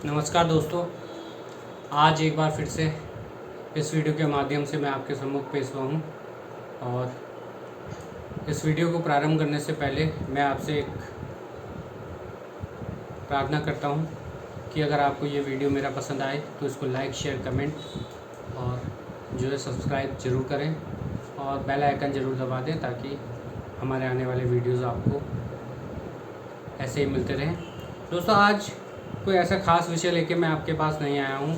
नमस्कार दोस्तों, आज एक बार फिर से इस वीडियो के माध्यम से मैं आपके सम्मुख पेश हुआ हूँ। और इस वीडियो को प्रारंभ करने से पहले मैं आपसे एक प्रार्थना करता हूँ कि अगर आपको ये वीडियो मेरा पसंद आए तो इसको लाइक, शेयर, कमेंट और जो है सब्सक्राइब ज़रूर करें और बेल आइकन ज़रूर दबा दें ताकि हमारे आने वाले वीडियोज़ आपको ऐसे ही मिलते रहें। दोस्तों, आज कोई ऐसा ख़ास विषय लेके मैं आपके पास नहीं आया हूँ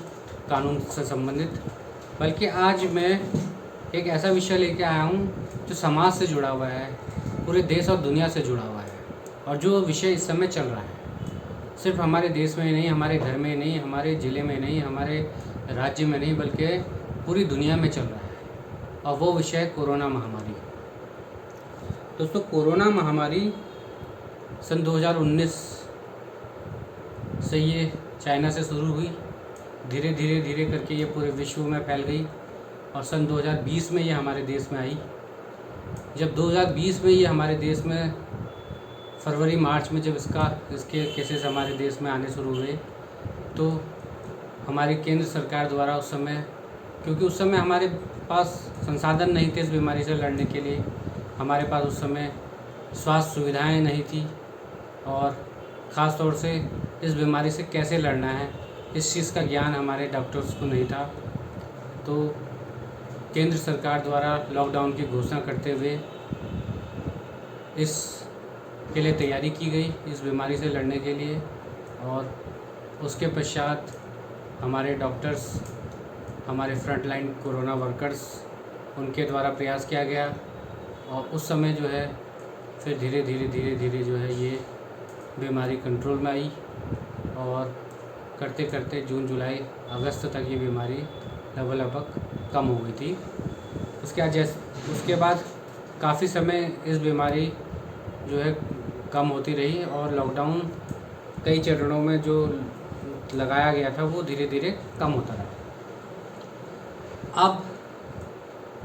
कानून से संबंधित, बल्कि आज मैं एक ऐसा विषय लेके आया हूँ जो समाज से जुड़ा हुआ है, पूरे देश और दुनिया से जुड़ा हुआ है। और जो विषय इस समय चल रहा है सिर्फ हमारे देश में ही नहीं, हमारे घर में नहीं, हमारे ज़िले में नहीं, हमारे राज्य में नहीं, बल्कि पूरी दुनिया में चल रहा है। और वो विषय है कोरोना महामारी। दोस्तों, कोरोना महामारी सन 2019 से ये चाइना से शुरू हुई, धीरे धीरे करके ये पूरे विश्व में फैल गई और सन 2020 में ये हमारे देश में आई। जब 2020 में ये हमारे देश में फरवरी मार्च में जब इसके केसेस हमारे देश में आने शुरू हुए तो हमारी केंद्र सरकार द्वारा उस समय, क्योंकि उस समय हमारे पास संसाधन नहीं थे इस बीमारी से लड़ने के लिए, हमारे पास उस समय स्वास्थ्य सुविधाएं नहीं थी और ख़ास तौर से इस बीमारी से कैसे लड़ना है इस चीज़ का ज्ञान हमारे डॉक्टर्स को नहीं था। तो केंद्र सरकार द्वारा लॉकडाउन की घोषणा करते हुए इस के लिए तैयारी की गई इस बीमारी से लड़ने के लिए। और उसके पश्चात हमारे डॉक्टर्स, हमारे फ्रंट लाइन कोरोना वर्कर्स, उनके द्वारा प्रयास किया गया और उस समय जो है फिर धीरे धीरे जो है ये बीमारी कंट्रोल में आई और करते करते जून, जुलाई, अगस्त तक ये बीमारी लगभग कम हो गई थी। उसके बाद काफ़ी समय इस बीमारी जो है कम होती रही और लॉकडाउन कई चरणों में जो लगाया गया था वो धीरे धीरे कम होता रहा। अब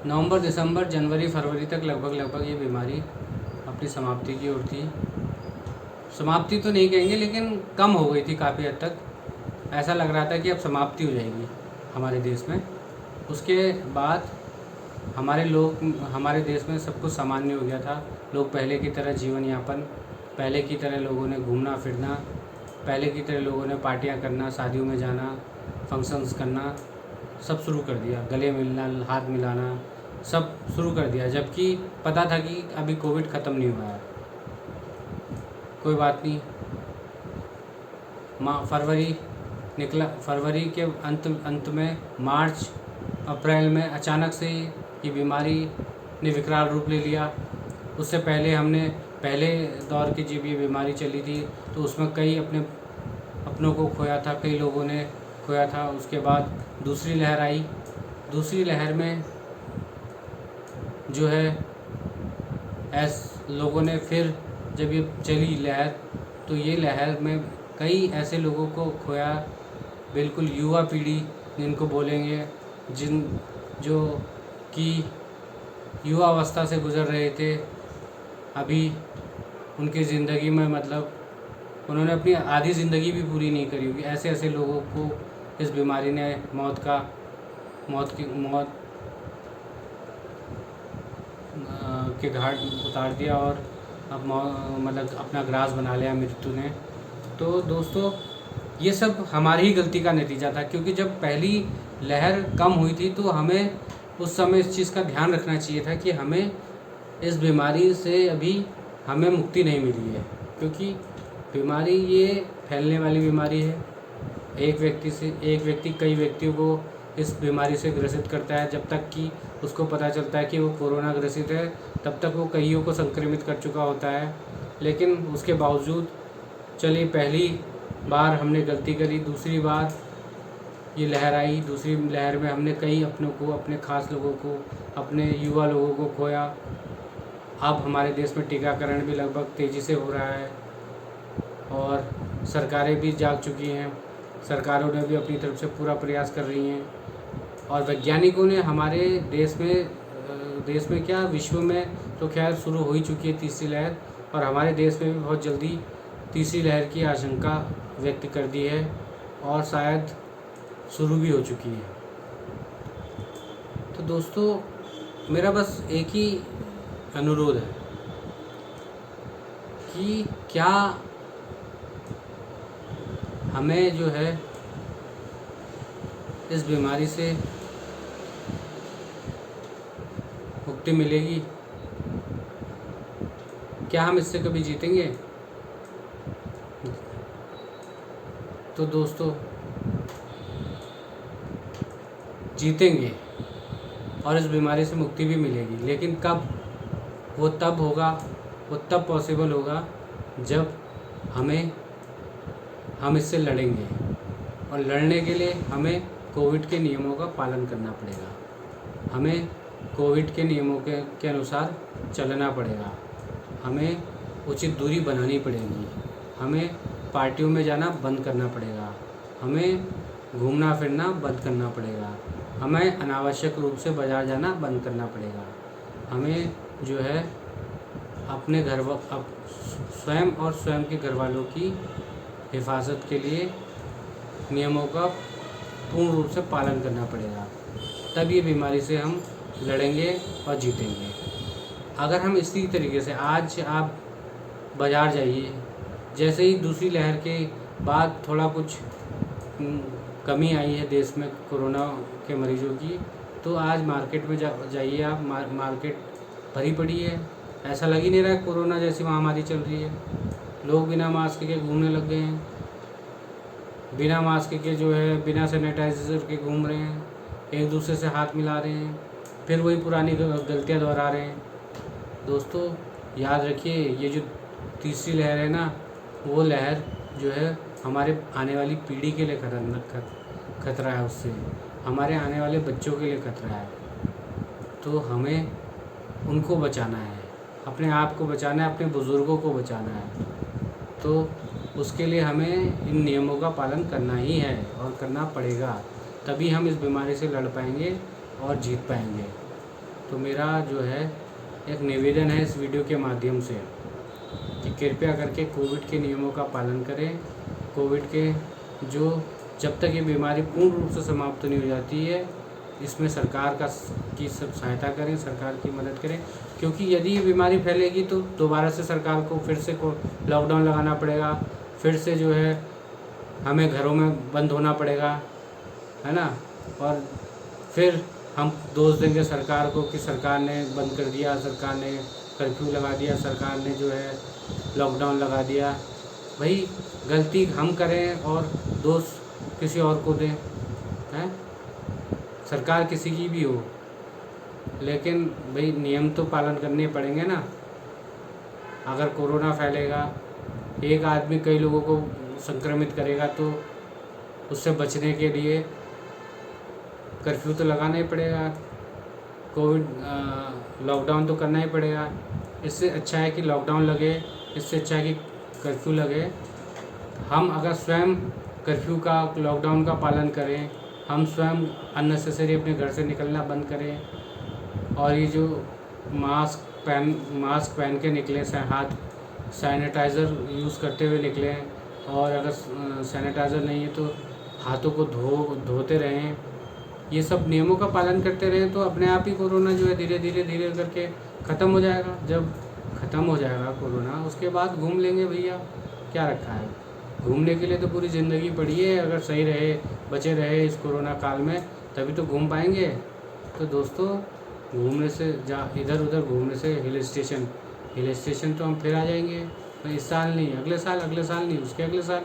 नवंबर, दिसंबर, जनवरी, फरवरी तक लगभग ये बीमारी अपनी समाप्ति की ओर थी। समाप्ति तो नहीं कहेंगे, लेकिन कम हो गई थी काफ़ी हद तक। ऐसा लग रहा था कि अब समाप्ति हो जाएगी हमारे देश में। उसके बाद हमारे देश में सब कुछ सामान्य हो गया था। लोग पहले की तरह जीवन यापन, पहले की तरह लोगों ने घूमना फिरना, पहले की तरह लोगों ने पार्टियां करना, शादियों में जाना, फंक्शंस करना सब शुरू कर दिया। गले मिलना, हाथ मिलाना सब शुरू कर दिया, जबकि पता था कि अभी कोविड ख़त्म नहीं हुआ है। कोई बात नहीं, फरवरी निकला, फरवरी के अंत में मार्च, अप्रैल में अचानक से ये बीमारी ने विकराल रूप ले लिया। उससे पहले हमने पहले दौर की जब ये बीमारी चली थी तो उसमें कई अपनों को खोया था, कई लोगों ने खोया था। उसके बाद दूसरी लहर आई। दूसरी लहर में जो है लोगों ने फिर जब ये चली लहर तो ये लहर में कई ऐसे लोगों को खोया, बिल्कुल युवा पीढ़ी जिनको बोलेंगे, जो कि युवा अवस्था से गुज़र रहे थे, अभी उनकी ज़िंदगी में मतलब उन्होंने अपनी आधी ज़िंदगी भी पूरी नहीं करी होगी। ऐसे लोगों को इस बीमारी ने मौत के घाट उतार दिया और अब मतलब अपना ग्रास बना लिया मृत्यु ने। तो दोस्तों, ये सब हमारी ही गलती का नतीजा था, क्योंकि जब पहली लहर कम हुई थी तो हमें उस समय इस चीज़ का ध्यान रखना चाहिए था कि हमें इस बीमारी से अभी हमें मुक्ति नहीं मिली है, क्योंकि बीमारी ये फैलने वाली बीमारी है। एक व्यक्ति कई व्यक्तियों को इस बीमारी से ग्रसित करता है। जब तक कि उसको पता चलता है कि वो कोरोना ग्रसित है तब तक वो कईयों को संक्रमित कर चुका होता है। लेकिन उसके बावजूद चलिए, पहली बार हमने गलती करी, दूसरी बार ये लहर आई, दूसरी लहर में हमने कई अपनों को, अपने ख़ास लोगों को, अपने युवा लोगों को खोया। अब हमारे देश में टीकाकरण भी लगभग तेज़ी से हो रहा है और सरकारें भी जाग चुकी हैं। सरकारों ने भी अपनी तरफ से पूरा प्रयास कर रही हैं और वैज्ञानिकों ने हमारे देश में क्या, विश्व में तो खैर शुरू हो ही चुकी है तीसरी लहर, और हमारे देश में भी बहुत जल्दी तीसरी लहर की आशंका व्यक्त कर दी है। और शायद शुरू भी हो चुकी है। तो दोस्तों, मेरा बस एक ही अनुरोध है कि क्या हमें जो है इस बीमारी से मुक्ति मिलेगी? क्या हम इससे कभी जीतेंगे? तो दोस्तों, जीतेंगे और इस बीमारी से मुक्ति भी मिलेगी, लेकिन कब? वो तब होगा, वो तब पॉसिबल होगा जब हम इससे लड़ेंगे। और लड़ने के लिए हमें कोविड के नियमों का पालन करना पड़ेगा। हमें कोविड के नियमों के अनुसार चलना पड़ेगा। हमें उचित दूरी बनानी पड़ेगी। हमें पार्टियों में जाना बंद करना पड़ेगा। हमें घूमना फिरना बंद करना पड़ेगा। हमें अनावश्यक रूप से बाज़ार जाना बंद करना पड़ेगा। हमें जो है अपने स्वयं और स्वयं के घर वालों की हिफाजत के लिए नियमों का पूर्ण रूप से पालन करना पड़ेगा। तब ये बीमारी से हम लड़ेंगे और जीतेंगे। अगर हम इसी तरीके से आज आप बाज़ार जाइए, जैसे ही दूसरी लहर के बाद थोड़ा कुछ कमी आई है देश में कोरोना के मरीजों की, तो आज मार्केट में जाइए आप, मार्केट भरी पड़ी है। ऐसा लग ही नहीं रहा है कोरोना जैसी महामारी चल रही है। लोग बिना मास्क के घूमने लग गए हैं, बिना मास्क के जो है बिना सैनिटाइजर के घूम रहे हैं, एक दूसरे से हाथ मिला रहे हैं, फिर वही पुरानी गलतियां दोहरा रहे हैं। दोस्तों, याद रखिए, ये जो तीसरी लहर है ना, वो लहर जो है हमारे आने वाली पीढ़ी के लिए खतरा है। उससे हमारे आने वाले बच्चों के लिए खतरा है। तो हमें उनको बचाना है, अपने आप को बचाना है, अपने बुज़ुर्गों को बचाना है। तो उसके लिए हमें इन नियमों का पालन करना ही है और करना पड़ेगा। तभी हम इस बीमारी से लड़ पाएंगे और जीत पाएंगे। तो मेरा जो है एक निवेदन है इस वीडियो के माध्यम से कि कृपया करके कोविड के नियमों का पालन करें। कोविड के जब तक ये बीमारी पूर्ण रूप से समाप्त नहीं हो जाती है, इसमें सरकार की सब सहायता करें, सरकार की मदद करें। क्योंकि यदि ये बीमारी फैलेगी तो दोबारा से सरकार को फिर से लॉकडाउन लगाना पड़ेगा, फिर से जो है हमें घरों में बंद होना पड़ेगा, है ना। और फिर हम दोष देंगे सरकार को कि सरकार ने बंद कर दिया, सरकार ने कर्फ्यू लगा दिया, सरकार ने जो है लॉकडाउन लगा दिया। भाई, गलती हम करें और दोष किसी और को दें, हैं? सरकार किसी की भी हो, लेकिन भाई नियम तो पालन करने पड़ेंगे ना। अगर कोरोना फैलेगा, एक आदमी कई लोगों को संक्रमित करेगा, तो उससे बचने के लिए कर्फ्यू तो लगाना ही पड़ेगा, कोविड लॉकडाउन तो करना ही पड़ेगा। इससे अच्छा है कि लॉकडाउन लगे, इससे अच्छा है कि कर्फ्यू लगे। हम अगर स्वयं कर्फ्यू का, लॉकडाउन का पालन करें, हम स्वयं अननेसेसरी अपने घर से निकलना बंद करें, और ये जो मास्क पहन के निकलें, हाथ सैनिटाइज़र यूज़ करते हुए निकलें, और अगर सैनिटाइज़र नहीं है तो हाथों को धोते रहें। ये सब नियमों का पालन करते रहें तो अपने आप ही कोरोना जो है धीरे धीरे करके ख़त्म हो जाएगा। जब ख़त्म हो जाएगा कोरोना, उसके बाद घूम लेंगे भैया, क्या रखा है। घूमने के लिए तो पूरी ज़िंदगी पड़ी है। अगर सही रहे, बचे रहे इस कोरोना काल में, तभी तो घूम पाएंगे। तो दोस्तों, घूमने से इधर उधर घूमने से हिल स्टेशन तो हम फिर आ जाएंगे, इस साल नहीं, अगले साल नहीं, उसके अगले साल।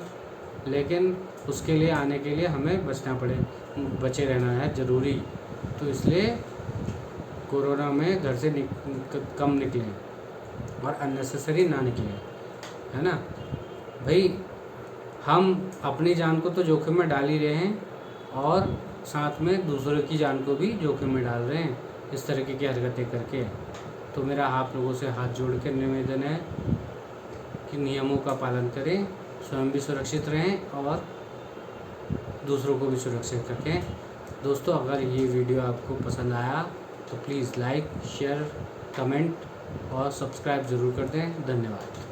लेकिन उसके लिए आने के लिए हमें बचे रहना है ज़रूरी। तो इसलिए कोरोना में घर से कम निकलें और अननेसेसरी ना निकलें, है ना भाई। हम अपनी जान को तो जोखिम में डाल ही रहे हैं, और साथ में दूसरों की जान को भी जोखिम में डाल रहे हैं इस तरीके की हरकतें करके। तो मेरा आप लोगों से हाथ जोड़ के निवेदन है कि नियमों का पालन करें, स्वयं भी सुरक्षित रहें और दूसरों को भी सुरक्षित रखें। दोस्तों, अगर ये वीडियो आपको पसंद आया तो प्लीज़ लाइक, शेयर, कमेंट और सब्सक्राइब ज़रूर कर दें। धन्यवाद।